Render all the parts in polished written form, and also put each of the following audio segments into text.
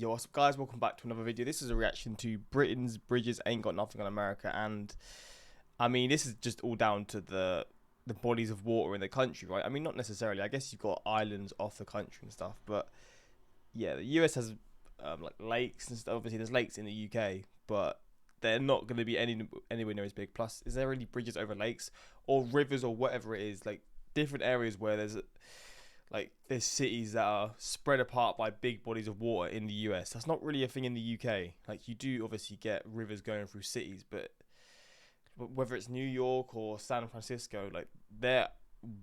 Yo, what's up guys, welcome back to another video. This is a reaction to Britain's Bridges Ain't Got Nothing on America, and I mean this is just all down to the bodies of water in the country, right? I mean not necessarily, I guess you've got islands off the country and stuff, but yeah, the US has like lakes and stuff. Obviously there's lakes in the UK, but they're not going to be anywhere near as big. Plus, is there any bridges over lakes or rivers or whatever it is, like different areas where there's cities that are spread apart by big bodies of water in the US. That's not really a thing in the UK. Like, you do obviously get rivers going through cities, but whether it's New York or San Francisco, like, they're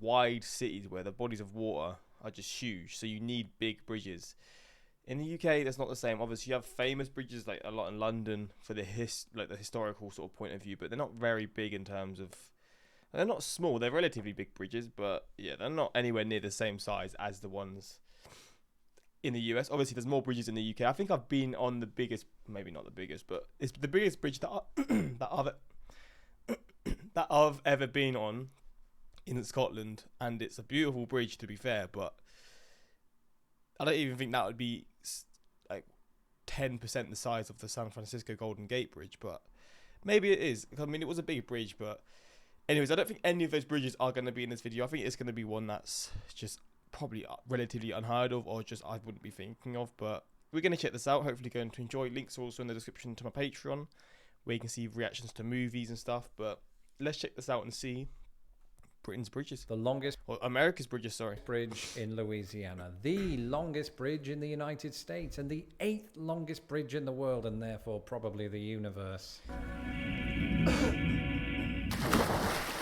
wide cities where the bodies of water are just huge. So you need big bridges. In the UK, that's not the same. Obviously, you have famous bridges, like a lot in London for the historical sort of point of view, but they're not very big in terms of. They're not small, they're relatively big bridges, but yeah, they're not anywhere near the same size as the ones in the US. Obviously, there's more bridges in the UK. I think I've been on the biggest, maybe not the biggest, but it's the biggest bridge that I've ever been on in Scotland, and it's a beautiful bridge, to be fair, but I don't even think that would be like 10% the size of the San Francisco Golden Gate Bridge, but maybe it is. I mean, it was a big bridge, but anyways, I don't think any of those bridges are going to be in this video. I think it's going to be one that's just probably relatively unheard of, or just I wouldn't be thinking of. But we're going to check this out. Hopefully going to enjoy. Links are also in the description to my Patreon, where you can see reactions to movies and stuff. But let's check this out and see Britain's bridges. The longest, or America's bridges, sorry. Bridge in Louisiana. The longest bridge in the United States. And the 8th longest bridge in the world, and therefore probably the universe.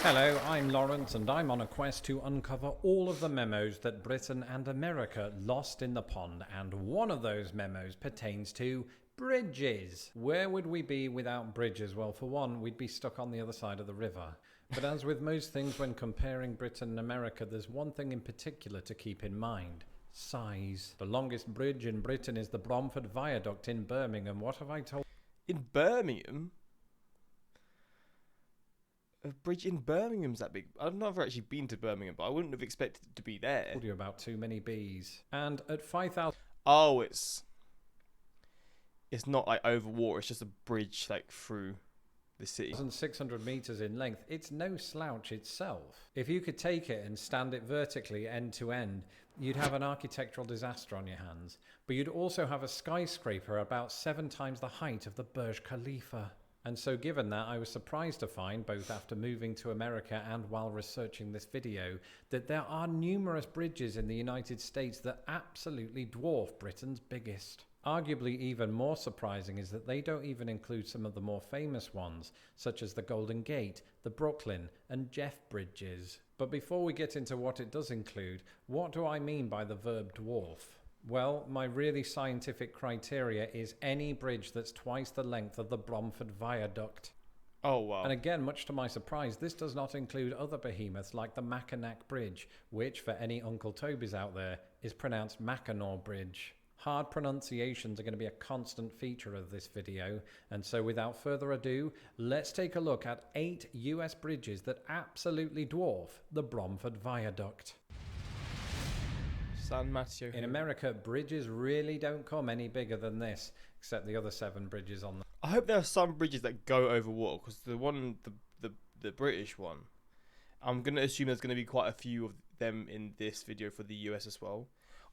Hello, I'm Lawrence, and I'm on a quest to uncover all of the memos that Britain and America lost in the pond, and one of those memos pertains to bridges. Where would we be without bridges? Well, for one, we'd be stuck on the other side of the river. But as with most things when comparing Britain and America, there's one thing in particular to keep in mind. Size. The longest bridge in Britain is the Bromford Viaduct in Birmingham. What have I told In Birmingham? A bridge in Birmingham's that big? I've never actually been to Birmingham, but I wouldn't have expected it to be there. you about too many bees? And at 5,000... Oh, it's not like over water. It's just a bridge like through the city. 600 meters in length. It's no slouch itself. If you could take it and stand it vertically end to end, you'd have an architectural disaster on your hands. But you'd also have a skyscraper about 7 times the height of the Burj Khalifa. And so given that, I was surprised to find, both after moving to America and while researching this video, that there are numerous bridges in the United States that absolutely dwarf Britain's biggest. Arguably even more surprising is that they don't even include some of the more famous ones, such as the Golden Gate, the Brooklyn, and Jeff bridges. But before we get into what it does include, what do I mean by the verb dwarf? Well, my really scientific criteria is any bridge that's twice the length of the Bromford Viaduct. Oh, wow. And again, much to my surprise, this does not include other behemoths like the Mackinac Bridge, which, for any Uncle Tobys out there, is pronounced Mackinac Bridge. Hard pronunciations are going to be a constant feature of this video, and so without further ado, let's take a look at 8 US bridges that absolutely dwarf the Bromford Viaduct. San Mateo. In America, bridges really don't come any bigger than this, except the other 7 bridges on them. I hope there are some bridges that go over water, because the British one, I'm going to assume there's going to be quite a few of them in this video for the US as well.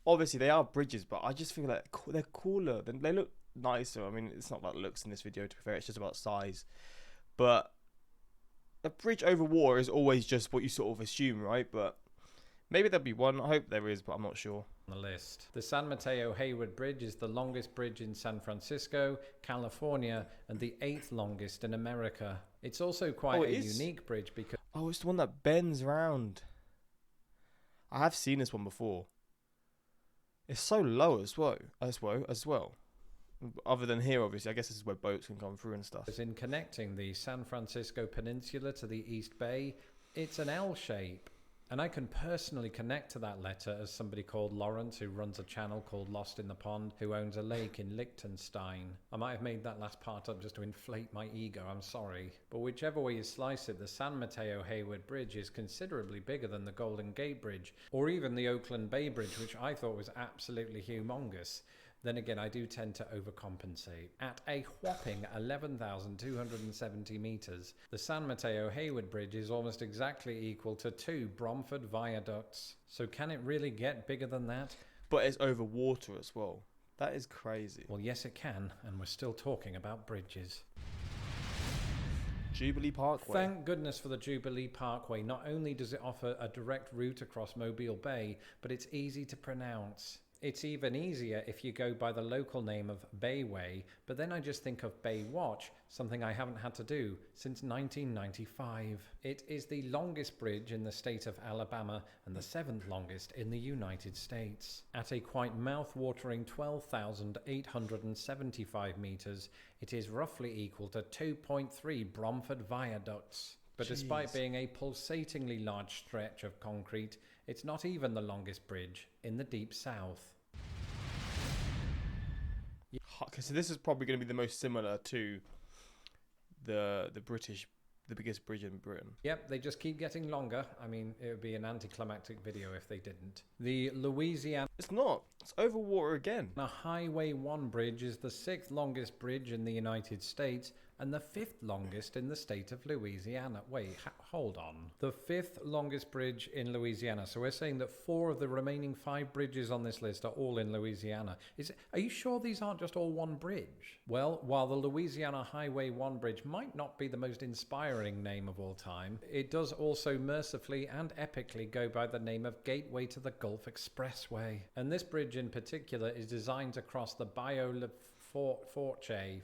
Obviously, they are bridges, but I just think like they're cooler. They look nicer. I mean, it's not about looks in this video, to be fair. It's just about size. But a bridge over water is always just what you sort of assume, right? But maybe there'll be one. I hope there is, but I'm not sure. On the list. The San Mateo Hayward Bridge is the longest bridge in San Francisco, California, and the 8th longest in America. It's also quite a unique bridge because... Oh, it's the one that bends round. I have seen this one before. It's so low as well. Other than here, obviously, I guess this is where boats can come through and stuff. As in connecting the San Francisco Peninsula to the East Bay, it's an L shape. And I can personally connect to that letter as somebody called Lawrence, who runs a channel called Lost in the Pond, who owns a lake in Liechtenstein. I might have made that last part up just to inflate my ego, I'm sorry. But whichever way you slice it, the San Mateo Hayward Bridge is considerably bigger than the Golden Gate Bridge, or even the Oakland Bay Bridge, which I thought was absolutely humongous. Then again, I do tend to overcompensate. At a whopping 11,270 metres, the San Mateo Hayward Bridge is almost exactly equal to 2 Bromford viaducts. So can it really get bigger than that? But it's over water as well. That is crazy. Well, yes it can, and we're still talking about bridges. Jubilee Parkway. Thank goodness for the Jubilee Parkway. Not only does it offer a direct route across Mobile Bay, but it's easy to pronounce. It's even easier if you go by the local name of Bayway, but then I just think of Baywatch, something I haven't had to do since 1995. It is the longest bridge in the state of Alabama and the 7th longest in the United States. At a quite mouth-watering 12,875 metres, it is roughly equal to 2.3 Bromford viaducts. But despite being a pulsatingly large stretch of concrete, it's not even the longest bridge in the Deep South. Okay, so this is probably going to be the most similar to the biggest bridge in Britain. Yep, they just keep getting longer. I mean, it would be an anticlimactic video if they didn't. The Louisiana... It's not. It's over water again. Highway One bridge is the 6th longest bridge in the United States and the 5th longest in the state of Louisiana. Wait, hold on. The 5th longest bridge in Louisiana. So we're saying that 4 of the remaining 5 bridges on this list are all in Louisiana. Are you sure these aren't just all one bridge? Well, while the Louisiana Highway One bridge might not be the most inspiring name of all time, it does also mercifully and epically go by the name of Gateway to the Gulf Expressway. And this bridge in particular is designed to cross the Bayou Lafourche.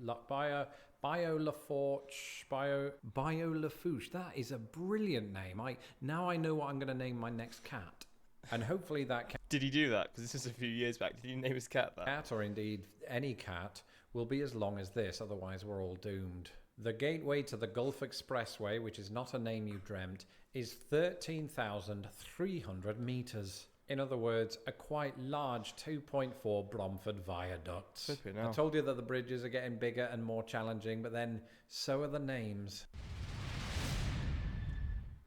That is a brilliant name. Now I know what I'm going to name my next cat. And hopefully that cat... Did he do that? Because this is a few years back. Did he name his cat that? Cat, or indeed any cat, will be as long as this. Otherwise we're all doomed. The Gateway to the Gulf Expressway, which is not a name you dreamt, is 13,300 metres. In other words, a quite large 2.4 Bromford viaducts. I told you that the bridges are getting bigger and more challenging, but then so are the names.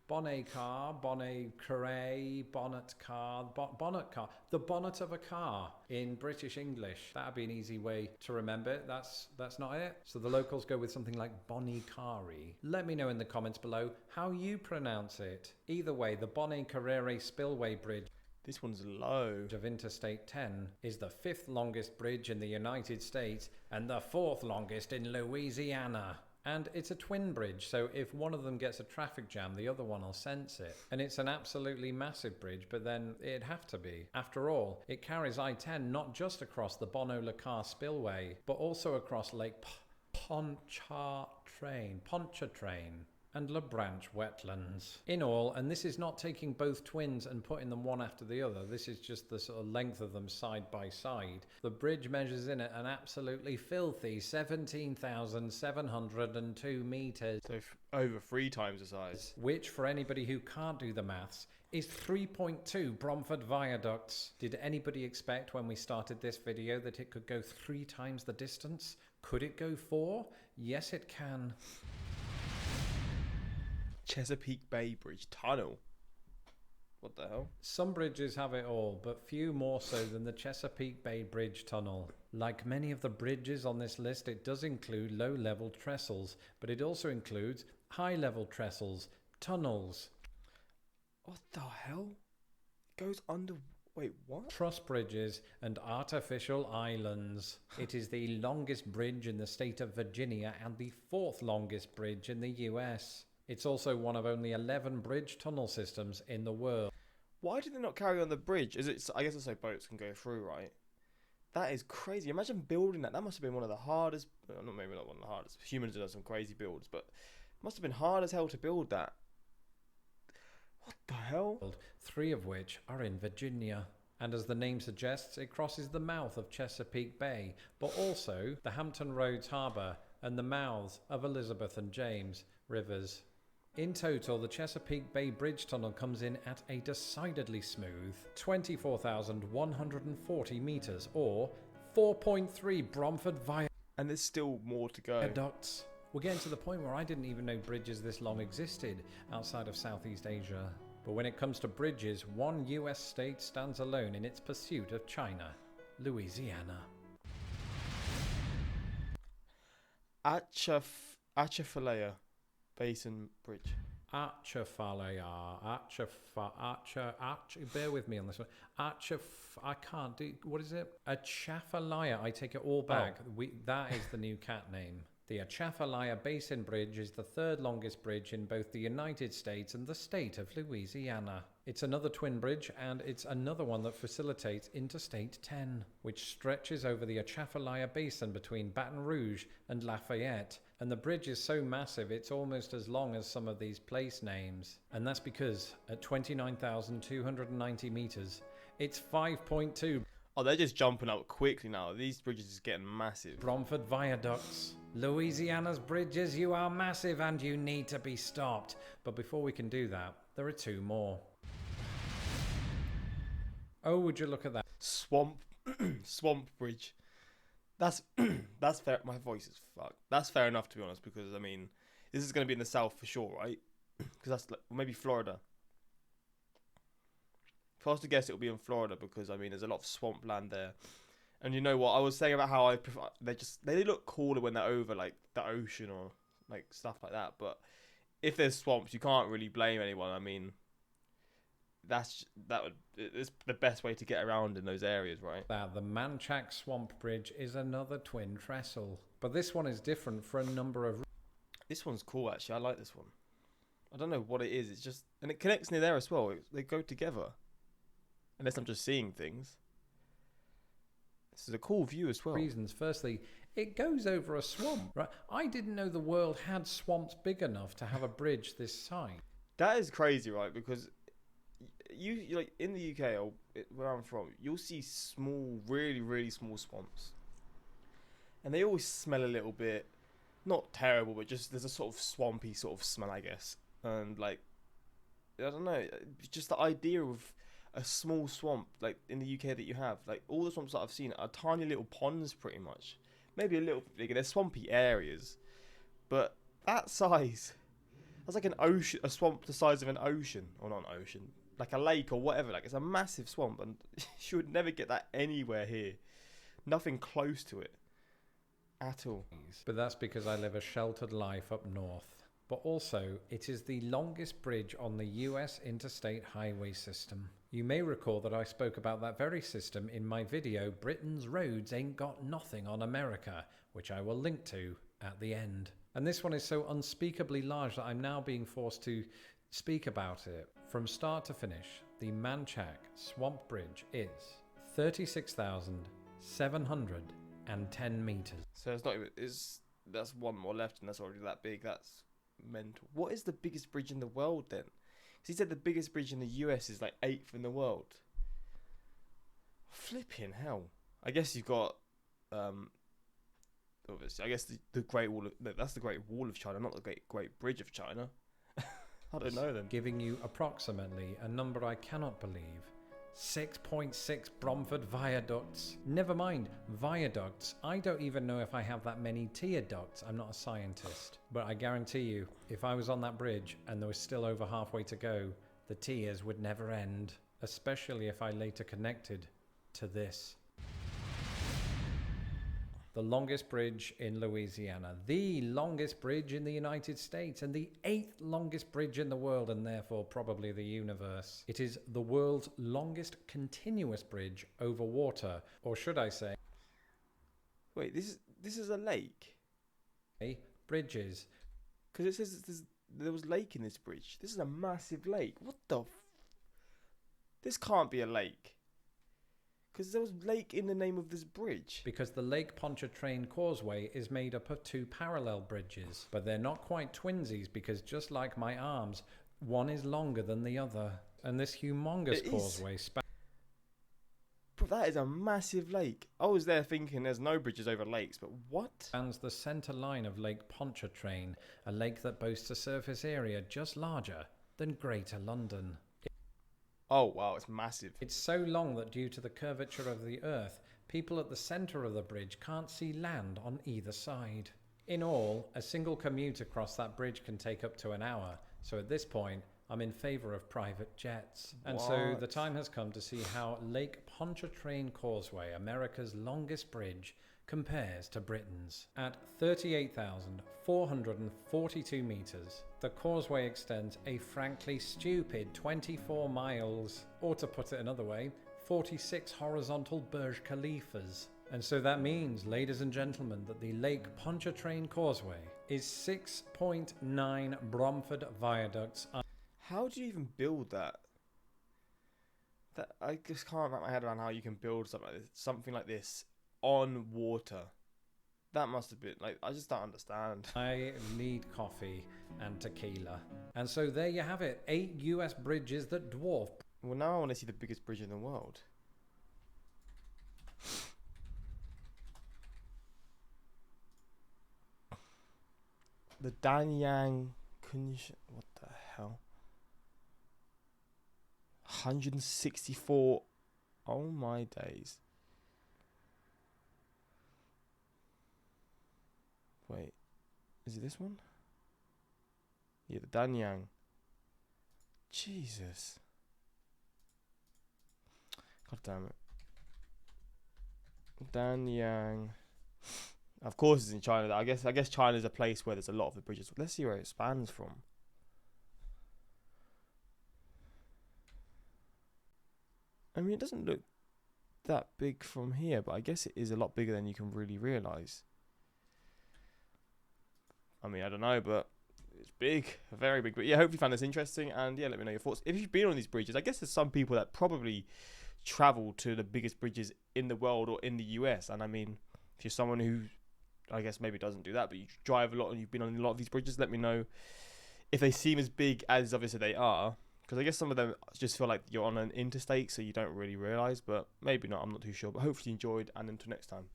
Bonnet car, bonnet carré, bonnet car, bonnet car. The bonnet of a car in British English. That'd be an easy way to remember it. That's not it. So the locals go with something like bonnet carré. Let me know in the comments below how you pronounce it. Either way, the Bonnet Carrere Spillway Bridge, this one's low, of Interstate 10 is the 5th longest bridge in the United States and the 4th longest in Louisiana. And it's a twin bridge, so if one of them gets a traffic jam, the other one will sense it. And it's an absolutely massive bridge, but then it'd have to be. After all, it carries I-10 not just across the Bonneau-le-Carre Spillway, but also across Lake Pontchartrain and La Branch wetlands. In all, and this is not taking both twins and putting them one after the other, this is just the sort of length of them side by side. The bridge measures in at an absolutely filthy 17,702 metres. So over 3 times the size. Which, for anybody who can't do the maths, is 3.2 Bromford viaducts. Did anybody expect when we started this video that it could go 3 times the distance? Could it go 4? Yes, it can. Chesapeake Bay Bridge Tunnel. What the hell? Some bridges have it all, but few more so than the Chesapeake Bay Bridge Tunnel. Like many of the bridges on this list, it does include low-level trestles, but it also includes high-level trestles, tunnels. What the hell? It goes under... Wait, what? Truss bridges and artificial islands. It is the longest bridge in the state of Virginia and the 4th longest bridge in the US. It's also one of only 11 bridge tunnel systems in the world. Why did they not carry on the bridge? I guess it's so boats can go through, right? That is crazy. Imagine building that. That must have been one of the hardest... maybe not one of the hardest. Humans have done some crazy builds, but it must have been hard as hell to build that. What the hell? 3 of which are in Virginia. And as the name suggests, it crosses the mouth of Chesapeake Bay, but also the Hampton Roads Harbour and the mouths of Elizabeth and James rivers. In total, the Chesapeake Bay Bridge Tunnel comes in at a decidedly smooth 24,140 metres, or 4.3 Bromford viaducts. And there's still more to go. We're getting to the point where I didn't even know bridges this long existed outside of Southeast Asia. But when it comes to bridges, one US state stands alone in its pursuit of China: Louisiana. Atchafalaya Basin Bridge. Bear with me on this one. I can't do. What is it? Atchafalaya. I take it all back. That is the new cat name. The Atchafalaya Basin Bridge is the third longest bridge in both the United States and the state of Louisiana. It's another twin bridge, and it's another one that facilitates Interstate 10, which stretches over the Atchafalaya Basin between Baton Rouge and Lafayette. And the bridge is so massive, it's almost as long as some of these place names. And that's because at 29,290 meters, it's 5.2 Oh, they're just jumping up quickly now. These bridges are getting massive. Bromford viaducts. Louisiana's bridges, you are massive and you need to be stopped. But before we can do that, there are two more. Oh, would you look at that? Swamp Bridge. That's fair. My voice is fucked. That's fair enough, to be honest, because I mean, this is going to be in the south for sure, right? Because that's like, maybe Florida. If I was to guess, it would be in Florida because I mean, there's a lot of swampland there. And you know what? I was saying about how I prefer. They look cooler when they're over like the ocean or like stuff like that. But if there's swamps, you can't really blame anyone. I mean, it's the best way to get around in those areas, right? The Manchac Swamp Bridge is another twin trestle, but this one is different for a number of. This one's cool, actually. I like this one. I don't know what it is. It's just, and it connects near there as well. They go together. Unless I'm just seeing things. This is a cool view as well. Reasons. Firstly, it goes over a swamp, right? I didn't know the world had swamps big enough to have a bridge this size. That is crazy, right? Because you like in the UK or where I'm from, you'll see small, really, really small swamps, and they always smell a little bit, not terrible, but just there's a sort of swampy sort of smell, I guess. And like, I don't know, just the idea of a small swamp like in the UK that you have, like all the swamps that I've seen are tiny little ponds, pretty much. Maybe a little bigger. They're swampy areas, but that size, that's like an ocean, a swamp the size of an ocean, or not an ocean, like a lake or whatever. Like it's a massive swamp, and you would never get that anywhere here. Nothing close to it at all. But that's because I live a sheltered life up north. But also, it is the longest bridge on the US Interstate Highway system. You may recall that I spoke about that very system in my video, Britain's Roads Ain't Got Nothing on America, which I will link to at the end. And this one is so unspeakably large that I'm now being forced to speak about it. From start to finish, the Manchac Swamp Bridge is 36,710 meters. So it's not even, that's one more left, and that's already that big. That's mental. What is the biggest bridge in the world then? Because he said the biggest bridge in the US is like 8th in the world. Flipping hell. I guess you've got obviously, I guess the Great Wall of, no, that's the Great Wall of China, not the Great Bridge of China. I don't know then. Giving you approximately a number I cannot believe. 6.6 Bromford viaducts. Never mind, viaducts. I don't even know if I have that many viaducts. I'm not a scientist. But I guarantee you, if I was on that bridge and there was still over halfway to go, the tears would never end. Especially if I later connected to this. The longest bridge in Louisiana, the longest bridge in the United States, and the 8th longest bridge in the world, and therefore probably the universe. It is the world's longest continuous bridge over water, or should I say... Wait, this is a lake? Bridges. Because it says there was lake in this bridge. This is a massive lake. What the... This can't be a lake. Because there was lake in the name of this bridge. Because the Lake Pontchartrain Causeway is made up of two parallel bridges. But they're not quite twinsies because just like my arms, one is longer than the other. And this humongous causeway spans... But that is a massive lake. I was there thinking there's no bridges over lakes, but what? Spans the centre line of Lake Pontchartrain, a lake that boasts a surface area just larger than Greater London. Oh, wow, it's massive. It's so long that due to the curvature of the earth, people at the centre of the bridge can't see land on either side. In all, a single commute across that bridge can take up to an hour, so at this point, I'm in favour of private jets. And so the time has come to see how Lake Pontchartrain Causeway, America's longest bridge, compares to Britain's. At 38,442 metres, the causeway extends a frankly stupid 24 miles, or to put it another way, 46 horizontal Burj Khalifas. And so that means, ladies and gentlemen, that the Lake Pontchartrain Causeway is 6.9 Bromford viaducts. How do you even build that? That I just can't wrap my head around how you can build something like this on water. That must have been like, I just don't understand. I need coffee and tequila. And so there you have it, 8 US bridges that dwarf. Well, now I want to see the biggest bridge in the world. The Danyang Kunsh. What the hell? 164. Oh my days. Wait. Is it this one? Yeah, the Danyang. Jesus. God damn it. Danyang. Of course it's in China. I guess China's a place where there's a lot of the bridges. Let's see where it spans from. I mean, it doesn't look that big from here, but I guess it is a lot bigger than you can really realise. I mean, I don't know, but it's big, very big. But yeah, hope you found this interesting, and yeah, let me know your thoughts. If you've been on these bridges, I guess there's some people that probably travel to the biggest bridges in the world or in the US, and I mean, if you're someone who, I guess maybe doesn't do that, but you drive a lot and you've been on a lot of these bridges, let me know if they seem as big as obviously they are. Because I guess some of them just feel like you're on an interstate, so you don't really realise, but maybe not, I'm not too sure. But hopefully you enjoyed, and until next time.